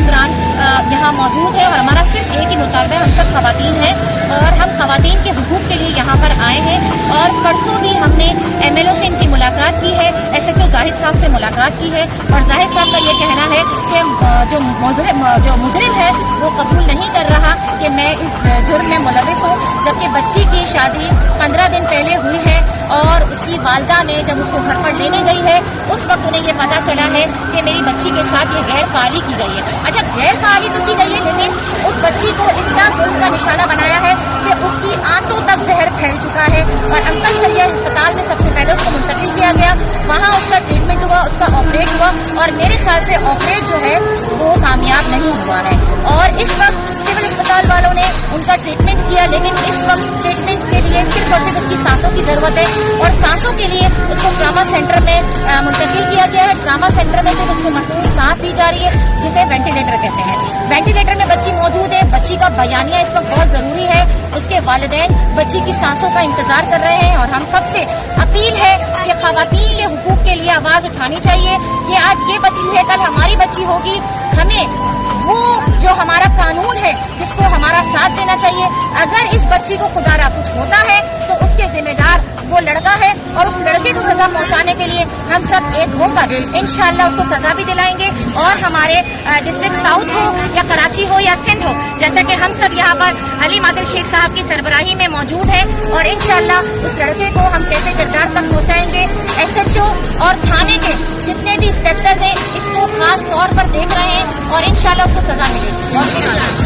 दौरान यहाँ मौजूद है और हमारा सिर्फ एक ही मुतालबा है, हम सब खवातीन हैं और हम खवातीन के हुकूक के लिए यहाँ पर आए हैं। और परसों भी हमने MLO से इनकी मुलाकात की है, SHO जाहिद साहब से मुलाकात की है और जाहिद साहब का ये कहना है कि जो मुजरिम है वो कबूल नहीं कर रहा कि मैं इस जुर्म में मुलविस हूँ, जबकि बच्ची की शादी 15 दिन पहले हुई है और उसकी वालदा ने जब उसको घर पर लेने गई है उस वक्त उन्हें ये पता चला है कि मेरी बच्ची के साथ ये गैर फाली की गई है। अच्छा, गैर फाली तो की गई है, लेकिन उस बच्ची को इस तरह जुल्म का निशाना बनाया है कि उसकी आंतों तक जहर फैल चुका है और अंकल सरिया अस्पताल में सबसे पहले उसको मुंतकिल किया गया, वहाँ उसका ट्रीटमेंट हुआ, उसका ऑपरेट हुआ और मेरे ख्याल से ऑपरेट जो है वो कामयाब नहीं हुआ है। और इस वक्त सिविल अस्पताल वालों ने उनका ट्रीटमेंट किया, लेकिन इस वक्त ट्रीटमेंट के लिए सिर्फ और सिर्फ उसकी सांसों की जरूरत है और सांसों के लिए उसको ट्रामा सेंटर में मुंतकिल किया गया है। ट्रामा सेंटर में सिर्फ उसको मसनूई सांस दी जा रही है जिसे वेंटिलेटर कहते हैं। वेंटिलेटर में बच्ची मौजूद है, बच्ची का बयानिया इस वक्त बहुत जरूरी है, उसके वालिदैन बच्ची की सांसों का इंतजार कर रहे हैं और हम सबसे अपील है कि खवातीन के हुकूक के लिए आवाज उठानी चाहिए कि आज ये बच्ची है, कल हमारी बच्ची होगी, हमें वो जो हमारा कानून है जिसको हमारा साथ देना चाहिए। अगर इस बच्ची को खुदारा कुछ होता है तो उसके जिम्मेदार वो लड़का है और उस लड़के को सजा पहुंचाने के लिए हम सब एक होकर इंशाअल्लाह उसको सजा भी दिलाएंगे। और हमारे डिस्ट्रिक्ट साउथ हो या कराची हो या सिंध हो, जैसा कि हम सब यहाँ पर अली मादिल शेख साहब की सरबराही में मौजूद हैं और इंशाअल्लाह उस लड़के को हम कैसे किरदार तक पहुँचाएंगे। SHO और थाने के जितने भी इंस्पेक्टर्स हैं इसको खास तौर पर देख रहे हैं और इंशाअल्लाह उसको सजा मिलेगी।